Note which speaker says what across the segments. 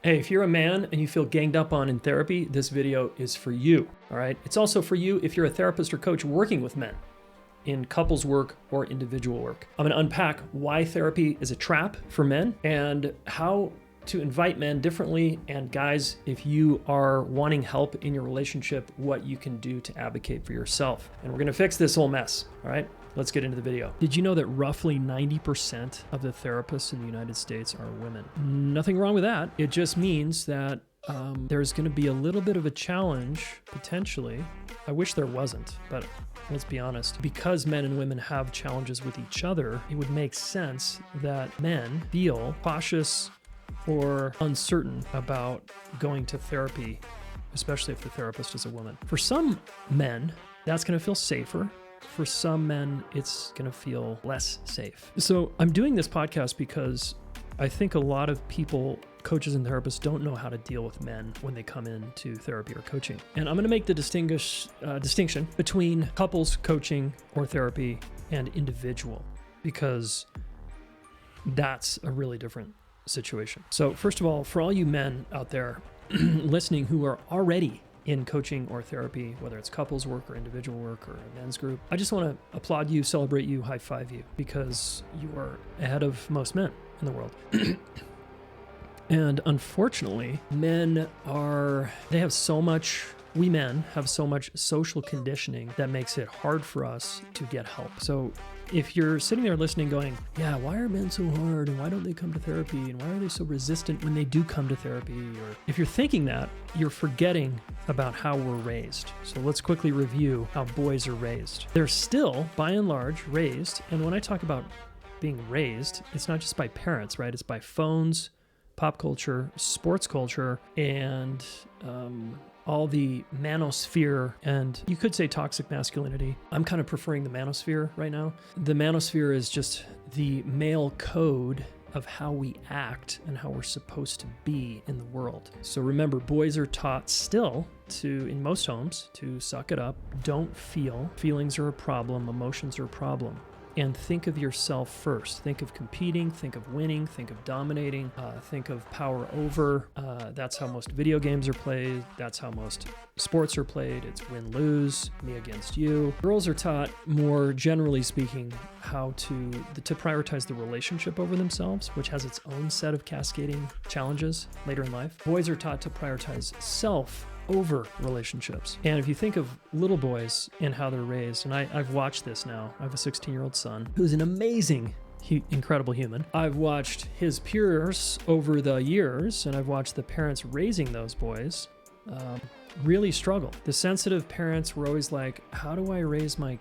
Speaker 1: Hey, if you're a man and you feel ganged up on in therapy, this video is for you, all right? It's also for you if you're a therapist or coach working with men in couples work or individual work. I'm gonna unpack why therapy is a trap for men and how to invite men differently, and guys, if you are wanting help in your relationship, what you can do to advocate for yourself. And we're gonna fix this whole mess, all right? Let's get into the video. Did you know that roughly 90% of the therapists in the United States are women? Nothing wrong with that. It just means that there's gonna be a little bit of a challenge, potentially. I wish there wasn't, but let's be honest. Because men and women have challenges with each other, it would make sense that men feel cautious or uncertain about going to therapy, especially if the therapist is a woman. For some men, that's gonna feel safer. For some men, it's gonna feel less safe. So I'm doing this podcast because I think a lot of people, coaches and therapists, don't know how to deal with men when they come into therapy or coaching. And I'm gonna make the distinction between couples coaching or therapy and individual, because that's a really different situation. So first of all, for all you men out there listening who are already in coaching or therapy, whether it's couples work or individual work or a men's group, I just want to applaud you, celebrate you, high five you, because you are ahead of most men in the world. And unfortunately, we men have so much social conditioning that makes it hard for us to get help. So if you're sitting there listening going, yeah, why are men so hard and why don't they come to therapy and why are they so resistant when they do come to therapy? Or if you're thinking that, you're forgetting about how we're raised. So let's quickly review how boys are raised. They're still, by and large, raised. And when I talk about being raised, it's not just by parents, right? It's by phones, pop culture, sports culture, and all the manosphere, and you could say toxic masculinity. I'm kind of preferring the manosphere right now. The manosphere is just the male code of how we act and how we're supposed to be in the world. So remember, boys are taught still to, in most homes, to suck it up, don't feel. Feelings are a problem, emotions are a problem. And think of yourself first. Think of competing, think of winning, think of dominating, think of power over. That's how most video games are played. That's how most sports are played. It's win-lose, me against you. Girls are taught, more generally speaking, how to prioritize the relationship over themselves, which has its own set of cascading challenges later in life. Boys are taught to prioritize self over relationships. And if you think of little boys and how they're raised, and I've watched this now. I have a 16-year-old son who's an amazing, incredible human. I've watched his peers over the years, and I've watched the parents raising those boys really struggle. The sensitive parents were always like, how do I raise my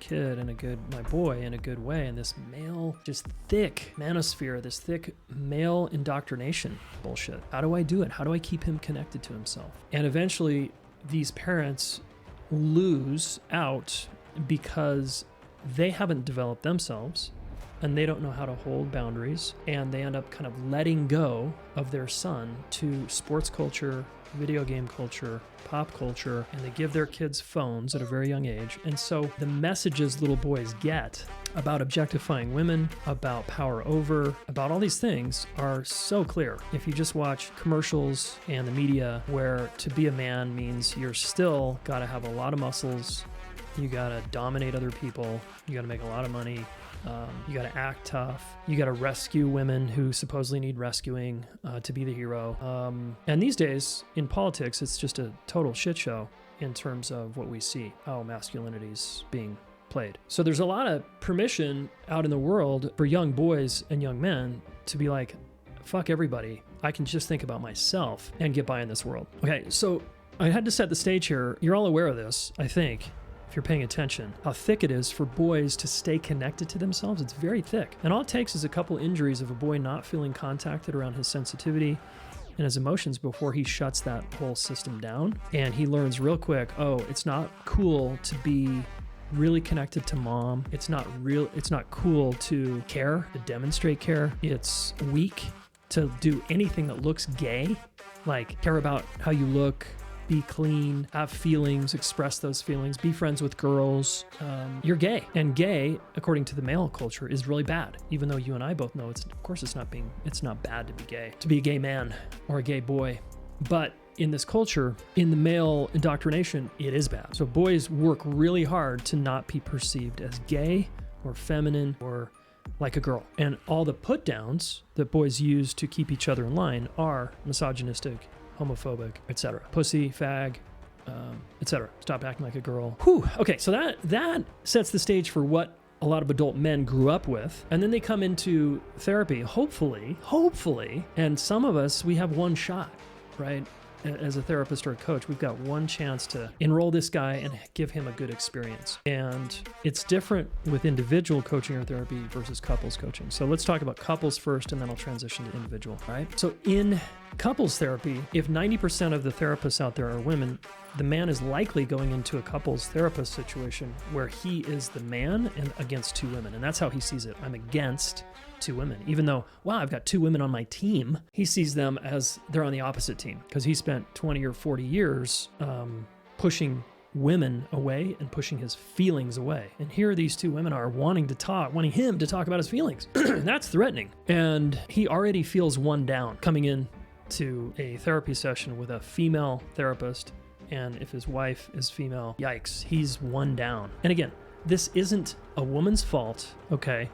Speaker 1: boy in a good way? And this male, just thick manosphere, this thick male indoctrination bullshit. How do I do it? How do I keep him connected to himself? And eventually these parents lose out because they haven't developed themselves and they don't know how to hold boundaries, and they end up kind of letting go of their son to sports culture, video game culture, pop culture, and they give their kids phones at a very young age. And so the messages little boys get about objectifying women, about power over, about all these things are so clear. If you just watch commercials and the media, where to be a man means you're still gotta have a lot of muscles, you gotta dominate other people, you gotta make a lot of money, you gotta act tough, you gotta rescue women who supposedly need rescuing to be the hero. And these days, in politics, it's just a total shit show in terms of what we see, how masculinity's being played. So there's a lot of permission out in the world for young boys and young men to be like, fuck everybody, I can just think about myself and get by in this world. Okay, so I had to set the stage here. You're all aware of this, I think, if you're paying attention, how thick it is for boys to stay connected to themselves. It's very thick. And all it takes is a couple injuries of a boy not feeling contacted around his sensitivity and his emotions before he shuts that whole system down. And he learns real quick, oh, it's not cool to be really connected to mom. It's not cool to care, to demonstrate care. It's weak to do anything that looks gay, like care about how you look, be clean, have feelings, express those feelings, be friends with girls. You're gay. And gay, according to the male culture, is really bad. Even though you and I both know it's not bad to be gay. To be a gay man or a gay boy But in this culture, in the male indoctrination, it is bad. So boys work really hard to not be perceived as gay or feminine or like a girl. And all the put downs that boys use to keep each other in line are misogynistic, homophobic, etc. Pussy, fag, etc. Stop acting like a girl. Whew. Okay, so that sets the stage for what a lot of adult men grew up with. And then they come into therapy, hopefully, and some of us, we have one shot, right? As a therapist or a coach, we've got one chance to enroll this guy and give him a good experience. And it's different with individual coaching or therapy versus couples coaching. So let's talk about couples first, and then I'll transition to individual, right? So in couples therapy, if 90% of the therapists out there are women, the man is likely going into a couples therapist situation where he is the man and against two women. And that's how he sees it. I'm against two women. Even though, wow, I've got two women on my team, he sees them as they're on the opposite team because he spent 20 or 40 years pushing women away and pushing his feelings away. And here these two women are wanting him to talk about his feelings. That's threatening. And he already feels one down coming in to a therapy session with a female therapist. And if his wife is female, yikes, he's one down. And again, this isn't a woman's fault, okay,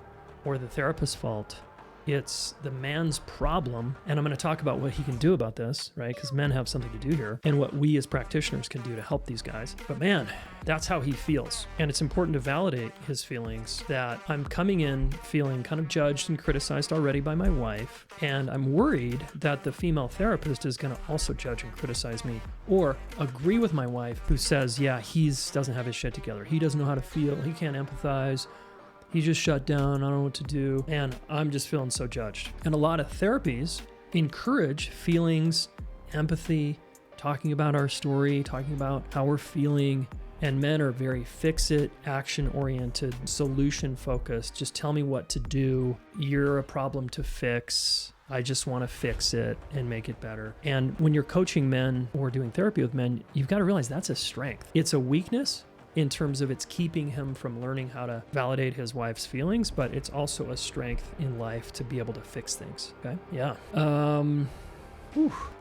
Speaker 1: or the therapist's fault. It's the man's problem. And I'm going to talk about what he can do about this, right? Because men have something to do here and what we as practitioners can do to help these guys. But man, that's how he feels. And it's important to validate his feelings that I'm coming in feeling kind of judged and criticized already by my wife. And I'm worried that the female therapist is going to also judge and criticize me or agree with my wife who says, yeah, doesn't have his shit together. He doesn't know how to feel. He can't empathize. He just shut down. I don't know what to do. And I'm just feeling so judged. And a lot of therapies encourage feelings, empathy, talking about our story, talking about how we're feeling. And men are very fix-it, action-oriented, solution-focused. Just tell me what to do. You're a problem to fix. I just want to fix it and make it better. And when you're coaching men or doing therapy with men, you've got to realize that's a strength. It's a weakness in terms of it's keeping him from learning how to validate his wife's feelings, but it's also a strength in life to be able to fix things. Okay. Yeah.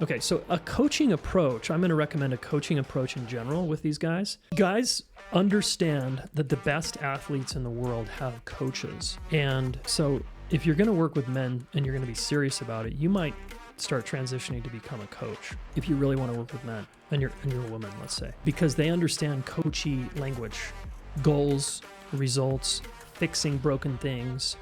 Speaker 1: Okay. So a coaching approach, I'm going to recommend a coaching approach in general with these guys. Guys understand that the best athletes in the world have coaches. And so if you're going to work with men and you're going to be serious about it, you might start transitioning to become a coach if you really want to work with men and you're a woman, let's say, because they understand coachy language, goals, results, fixing broken things,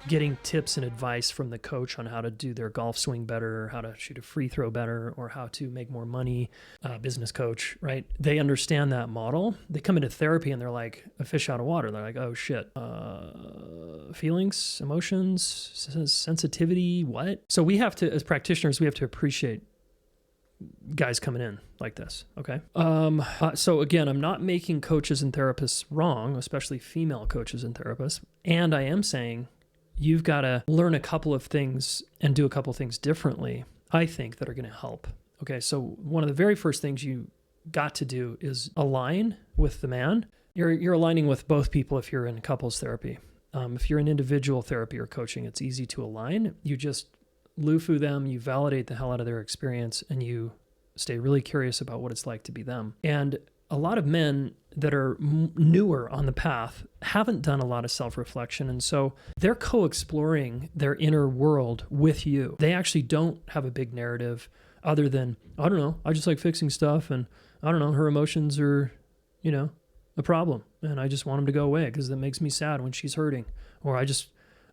Speaker 1: getting tips and advice from the coach on how to do their golf swing better, how to shoot a free throw better, or how to make more money, business coach, right? They understand that model. They come into therapy and they're like a fish out of water. They're like, oh shit, feelings, emotions, sensitivity, what? So we have to, as practitioners, we have to appreciate guys coming in like this, okay? So again, I'm not making coaches and therapists wrong, especially female coaches and therapists. And I am saying, you've got to learn a couple of things and do a couple of things differently, I think, that are going to help. Okay, so one of the very first things you got to do is align with the man. You're aligning with both people if you're in couples therapy. If you're in individual therapy or coaching, it's easy to align. You just loo-foo them, you validate the hell out of their experience, and you stay really curious about what it's like to be them. And a lot of men that are newer on the path haven't done a lot of self-reflection. And so they're co-exploring their inner world with you. They actually don't have a big narrative other than, I don't know, I just like fixing stuff. And I don't know, her emotions are, a problem. And I just want them to go away because it makes me sad when she's hurting. Or I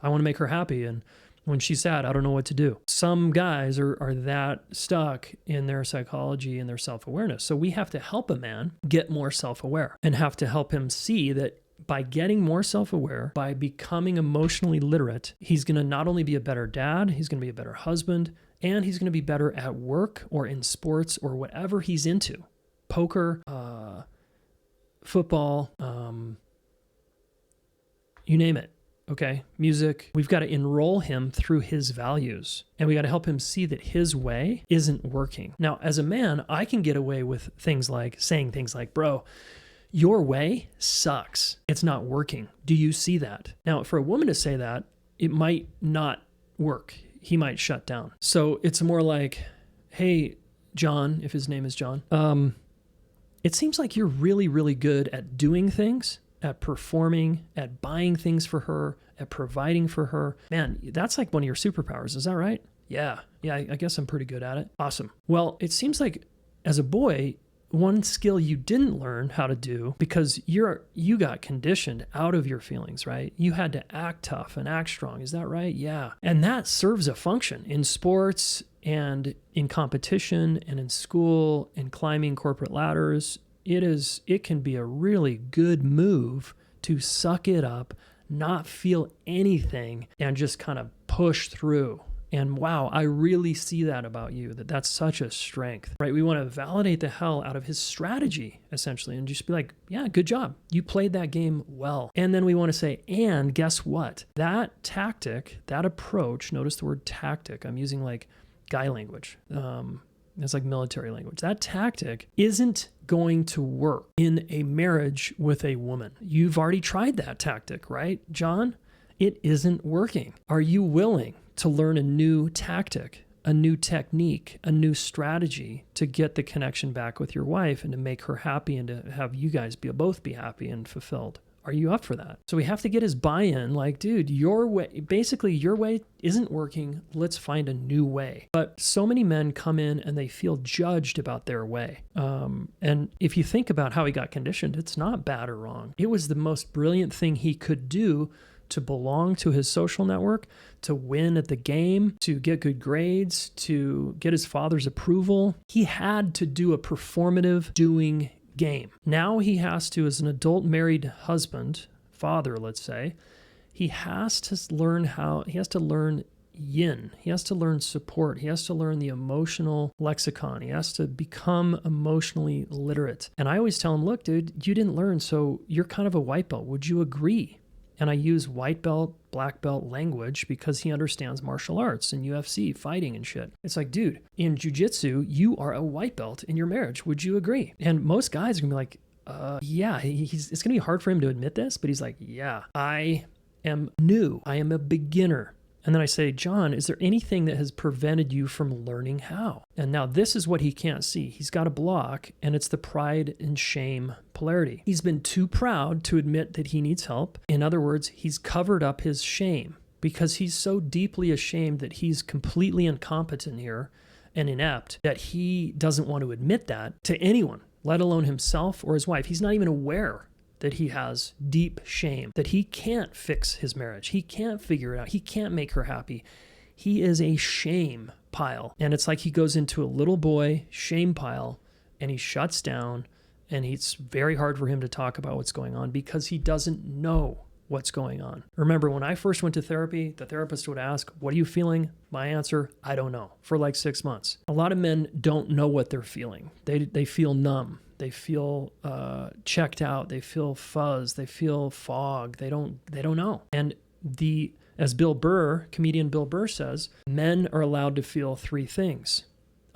Speaker 1: want to make her happy. And when she's sad, I don't know what to do. Some guys are that stuck in their psychology and their self-awareness. So we have to help a man get more self-aware and have to help him see that by getting more self-aware, by becoming emotionally literate, he's going to not only be a better dad, he's going to be a better husband, and he's going to be better at work or in sports or whatever he's into. Poker, football, you name it. Okay, music. We've got to enroll him through his values, and we got to help him see that his way isn't working. Now, as a man, I can get away with saying things like, bro, your way sucks. It's not working. Do you see that? Now, for a woman to say that, it might not work. He might shut down. So it's more like, hey, John, if his name is John, it seems like you're really, really good at doing things, at performing, at buying things for her, at providing for her. Man, that's like one of your superpowers. Is that right? Yeah, I guess I'm pretty good at it. Awesome. Well, it seems like as a boy, one skill you didn't learn how to do because you got conditioned out of your feelings, right? You had to act tough and act strong. Is that right? Yeah. And that serves a function in sports and in competition and in school and climbing corporate ladders. It can be a really good move to suck it up, not feel anything, and just kind of push through. And wow, I really see that about you, that's such a strength, right? We want to validate the hell out of his strategy, essentially, and just be like, yeah, good job. You played that game well. And then we want to say, and guess what? That tactic, that approach, notice the word tactic. I'm using like guy language. It's like military language. That tactic isn't going to work in a marriage with a woman. You've already tried that tactic, right, John? It isn't working. Are you willing to learn a new tactic, a new technique, a new strategy to get the connection back with your wife and to make her happy and to have you guys both be happy and fulfilled? Are you up for that? So we have to get his buy-in, like, dude, your way isn't working. Let's find a new way. But so many men come in and they feel judged about their way. And if you think about how he got conditioned, it's not bad or wrong. It was the most brilliant thing he could do to belong to his social network, to win at the game, to get good grades, to get his father's approval. He had to do a performative doing game. Now he has to, as an adult married husband, father, let's say, he has to learn yin. He has to learn support. He has to learn the emotional lexicon. He has to become emotionally literate. And I always tell him, look, dude, you didn't learn, so you're kind of a white belt. Would you agree? And I use white belt, black belt language because he understands martial arts and UFC, fighting and shit. It's like, dude, in jiu-jitsu, you are a white belt in your marriage. Would you agree? And most guys are gonna be like, yeah, it's gonna be hard for him to admit this, but he's like, yeah, I am new. I am a beginner. And then I say, John, is there anything that has prevented you from learning how? And now this is what he can't see. He's got a block, and it's the pride and shame polarity. He's been too proud to admit that he needs help. In other words, he's covered up his shame because he's so deeply ashamed that he's completely incompetent here and inept that he doesn't want to admit that to anyone, let alone himself or his wife. He's not even aware that he has deep shame, that he can't fix his marriage. He can't figure it out. He can't make her happy. He is a shame pile. And it's like he goes into a little boy shame pile and he shuts down, and it's very hard for him to talk about what's going on because he doesn't know what's going on. Remember, when I first went to therapy, the therapist would ask, what are you feeling? My answer, I don't know, for like 6 months. A lot of men don't know what they're feeling. They feel numb. They feel checked out. They feel fuzz. They feel fog. They don't know. And as comedian Bill Burr says, men are allowed to feel three things: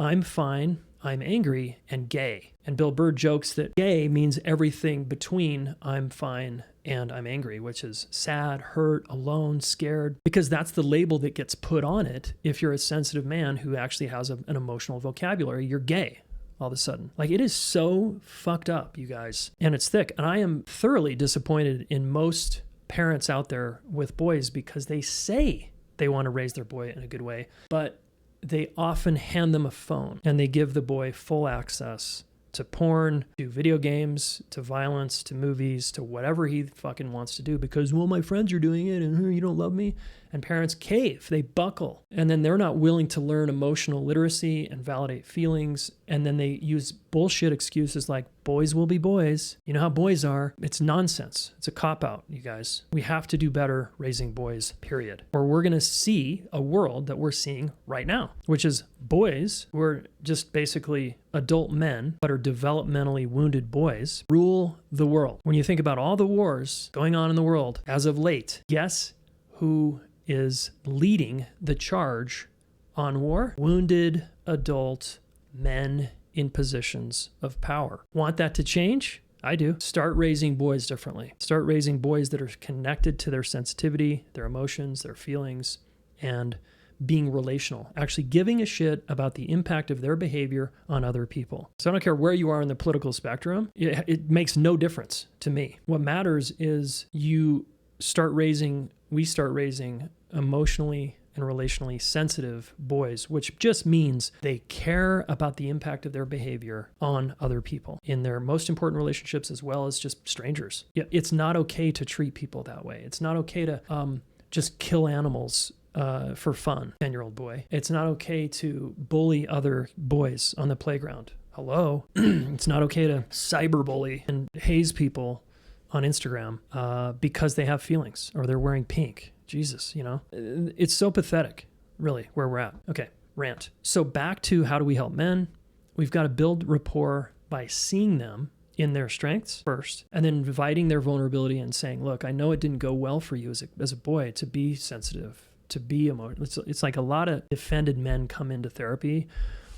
Speaker 1: I'm fine, I'm angry, and gay. And Bill Burr jokes that gay means everything between I'm fine and I'm angry, which is sad, hurt, alone, scared, because that's the label that gets put on it. If you're a sensitive man who actually has an emotional vocabulary, you're gay. All of a sudden. Like, it is so fucked up, you guys. And it's thick. And I am thoroughly disappointed in most parents out there with boys because they say they want to raise their boy in a good way, but they often hand them a phone and they give the boy full access to porn, to video games, to violence, to movies, to whatever he fucking wants to do because, well, my friends are doing it and you don't love me. And parents cave, they buckle. And then they're not willing to learn emotional literacy and validate feelings. And then they use bullshit excuses like boys will be boys. You know how boys are. It's nonsense. It's a cop-out, you guys. We have to do better raising boys, period. Or we're going to see a world that we're seeing right now, which is boys who are just basically adult men, but are developmentally wounded boys, rule the world. When you think about all the wars going on in the world as of late, guess who is leading the charge on war? Wounded adult men in positions of power. Want that to change? I do. Start raising boys differently. Start raising boys that are connected to their sensitivity, their emotions, their feelings, and being relational, actually giving a shit about the impact of their behavior on other people. So I don't care where you are in the political spectrum. It makes no difference to me. What matters is we start raising emotionally and relationally sensitive boys, which just means they care about the impact of their behavior on other people in their most important relationships as well as just strangers. It's not okay to treat people that way. It's not okay to just kill animals for fun, 10-year-old boy. It's not okay to bully other boys on the playground. Hello? It's not okay to cyberbully and haze people on Instagram because they have feelings or they're wearing pink. Jesus, it's so pathetic, really, where we're at. Okay, rant. So back to how do we help men? We've got to build rapport by seeing them in their strengths first, and then inviting their vulnerability and saying, look, I know it didn't go well for you as a boy to be sensitive, to be emotional. It's like a lot of defended men come into therapy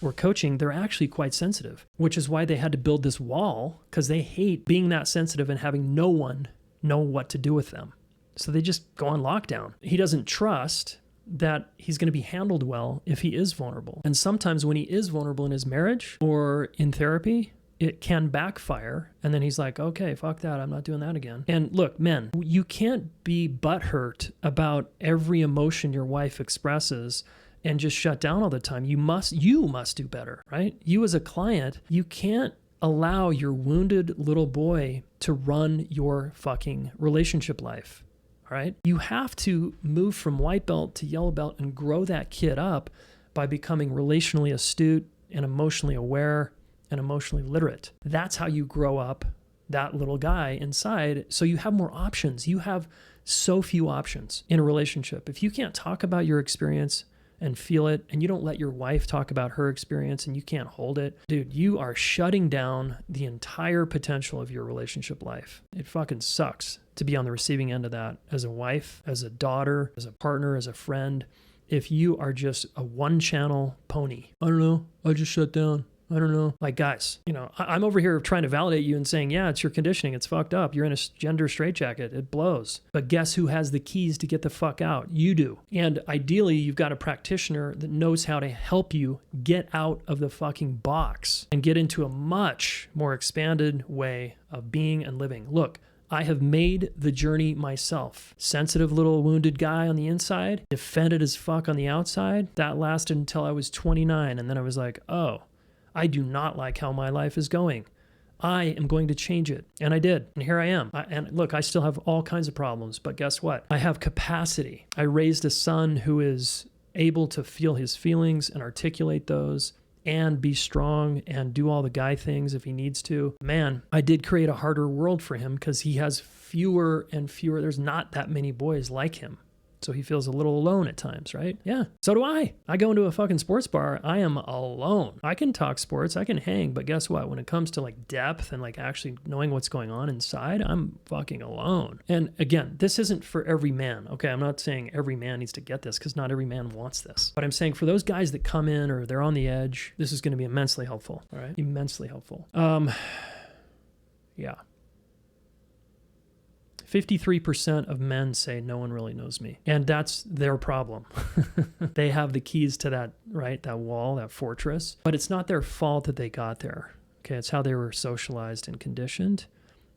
Speaker 1: or coaching, they're actually quite sensitive, which is why they had to build this wall, because they hate being that sensitive and having no one know what to do with them. So they just go on lockdown. He doesn't trust that he's going to be handled well if he is vulnerable. And sometimes when he is vulnerable in his marriage or in therapy, it can backfire. And then he's like, okay, fuck that. I'm not doing that again. And look, men, you can't be butthurt about every emotion your wife expresses and just shut down all the time. You must do better, right? You as a client, you can't allow your wounded little boy to run your fucking relationship life. All right. You have to move from white belt to yellow belt and grow that kid up by becoming relationally astute and emotionally aware and emotionally literate. That's how you grow up that little guy inside. So you have more options. You have so few options in a relationship. If you can't talk about your experience and feel it, and you don't let your wife talk about her experience and you can't hold it, dude, you are shutting down the entire potential of your relationship life. It fucking sucks to be on the receiving end of that as a wife, as a daughter, as a partner, as a friend. If you are just a one-channel pony, I don't know, I just shut down. I don't know. Like, guys, I'm over here trying to validate you and saying, yeah, it's your conditioning. It's fucked up. You're in a gender straitjacket. It blows. But guess who has the keys to get the fuck out? You do. And ideally, you've got a practitioner that knows how to help you get out of the fucking box and get into a much more expanded way of being and living. Look, I have made the journey myself. Sensitive little wounded guy on the inside, defended as fuck on the outside. That lasted until I was 29. And then I was like, oh, I do not like how my life is going. I am going to change it. And I did. And here I am. And look, I still have all kinds of problems, but guess what? I have capacity. I raised a son who is able to feel his feelings and articulate those and be strong and do all the guy things if he needs to. Man, I did create a harder world for him because he has fewer and fewer. There's not that many boys like him. So he feels a little alone at times, right? Yeah. So do I. I go into a fucking sports bar. I am alone. I can talk sports. I can hang. But guess what? When it comes to like depth and like actually knowing what's going on inside, I'm fucking alone. And again, this isn't for every man. Okay. I'm not saying every man needs to get this because not every man wants this. But I'm saying for those guys that come in or they're on the edge, this is going to be immensely helpful. All right. Immensely helpful. Yeah. 53% of men say no one really knows me. And that's their problem. They have the keys to that, right? That wall, that fortress. But it's not their fault that they got there. Okay, it's how they were socialized and conditioned.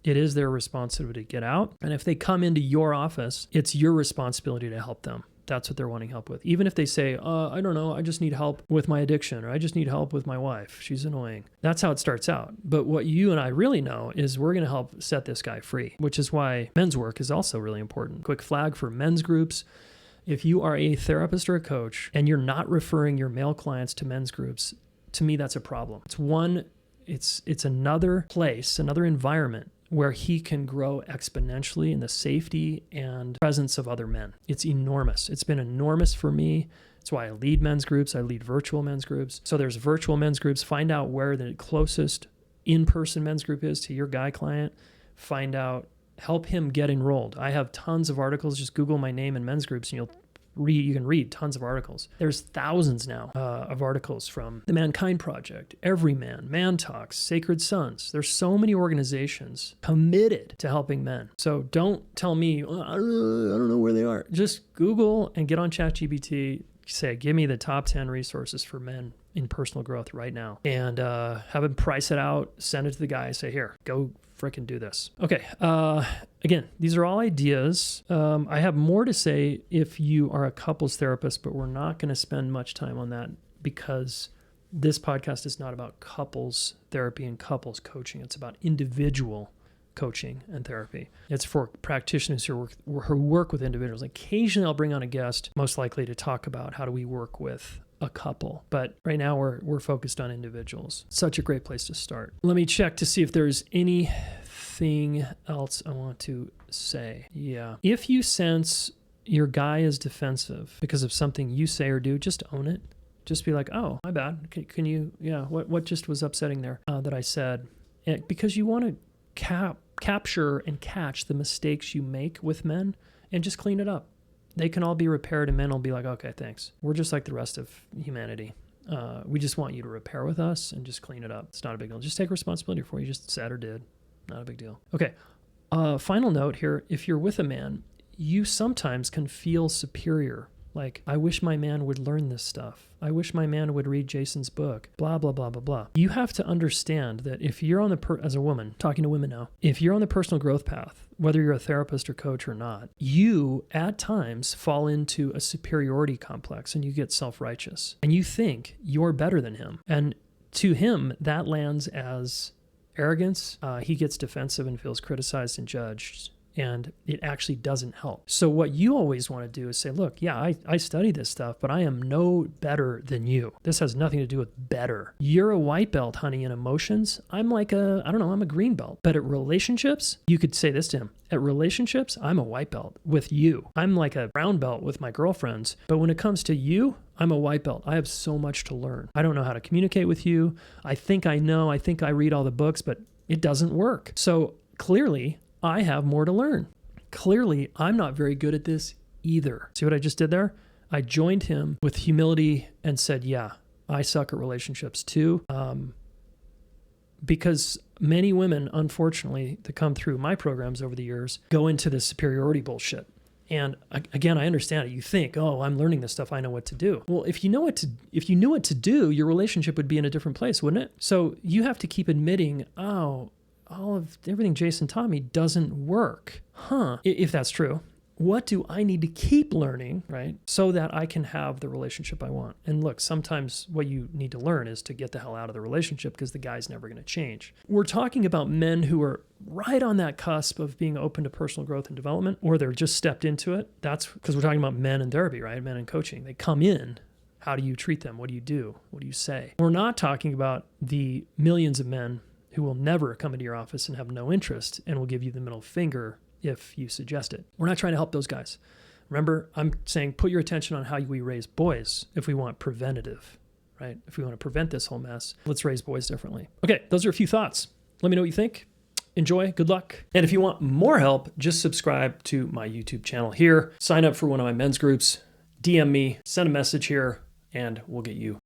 Speaker 1: It is their responsibility to get out. And if they come into your office, it's your responsibility to help them. That's what they're wanting help with. Even if they say, I don't know, I just need help with my addiction, or I just need help with my wife. She's annoying. That's how it starts out. But what you and I really know is we're going to help set this guy free, which is why men's work is also really important. Quick flag for men's groups. If you are a therapist or a coach and you're not referring your male clients to men's groups, to me, that's a problem. It's another place, another environment where he can grow exponentially in the safety and presence of other men. It's enormous. It's been enormous for me. That's why I lead men's groups. I lead virtual men's groups. So there's virtual men's groups. Find out where the closest in-person men's group is to your guy client. Find out, help him get enrolled. I have tons of articles. Just Google my name in men's groups and you can read tons of articles. There's thousands now of articles from the Mankind Project, Everyman, Man Talks, Sacred Sons. There's so many organizations committed to helping men. So don't tell me, I don't know where they are. Just Google and get on ChatGPT. say, give me the top 10 resources for men in personal growth right now, and have him price it out, send it to the guy, say, here, go frickin' do this. Okay. Again, these are all ideas. I have more to say if you are a couples therapist, but we're not going to spend much time on that because this podcast is not about couples therapy and couples coaching. It's about individual coaching and therapy. It's for practitioners who work with individuals. Occasionally I'll bring on a guest, most likely to talk about how do we work with a couple. But right now we're focused on individuals. Such a great place to start. Let me check to see if there's anything else I want to say. Yeah. If you sense your guy is defensive because of something you say or do, just own it. Just be like, oh, my bad. Can you, what just was upsetting there that I said? Because you want to capture and catch the mistakes you make with men and just clean it up. They can all be repaired, and men will be like, okay, thanks. We're just like the rest of humanity. We just want you to repair with us and just clean it up. It's not a big deal. Just take responsibility for what you just said or did. Not a big deal. Okay. Final note here. If you're with a man, you sometimes can feel superior. Like, I wish my man would learn this stuff. I wish my man would read Jayson's book, blah, blah, blah, blah, blah. You have to understand that if you're on as a woman, talking to women now, if you're on the personal growth path, whether you're a therapist or coach or not, you at times fall into a superiority complex and you get self-righteous and you think you're better than him. And to him, that lands as arrogance. He gets defensive and feels criticized and judged. And it actually doesn't help. So what you always want to do is say, look, yeah, I study this stuff, but I am no better than you. This has nothing to do with better. You're a white belt, honey, in emotions. I'm like I'm a green belt. But at relationships, you could say this to him. At relationships, I'm a white belt with you. I'm like a brown belt with my girlfriends. But when it comes to you, I'm a white belt. I have so much to learn. I don't know how to communicate with you. I think I know. I think I read all the books, but it doesn't work. So clearly, I have more to learn. Clearly, I'm not very good at this either. See what I just did there? I joined him with humility and said, yeah, I suck at relationships too. Because many women, unfortunately, that come through my programs over the years, go into this superiority bullshit. And again, I understand it. You think, oh, I'm learning this stuff. I know what to do. Well, if you knew what to do, your relationship would be in a different place, wouldn't it? So you have to keep admitting, everything Jayson taught me doesn't work. If that's true, what do I need to keep learning, right? So that I can have the relationship I want. And look, sometimes what you need to learn is to get the hell out of the relationship because the guy's never going to change. We're talking about men who are right on that cusp of being open to personal growth and development, or they're just stepped into it. That's because we're talking about men in therapy, right? Men in coaching. They come in. How do you treat them? What do you do? What do you say? We're not talking about the millions of men who will never come into your office and have no interest and will give you the middle finger if you suggest it. We're not trying to help those guys. Remember, I'm saying put your attention on how we raise boys if we want preventative, right? If we want to prevent this whole mess, let's raise boys differently. Okay, those are a few thoughts. Let me know what you think. Enjoy. Good luck. And if you want more help, just subscribe to my YouTube channel here. Sign up for one of my men's groups. DM me, send a message here, and we'll get you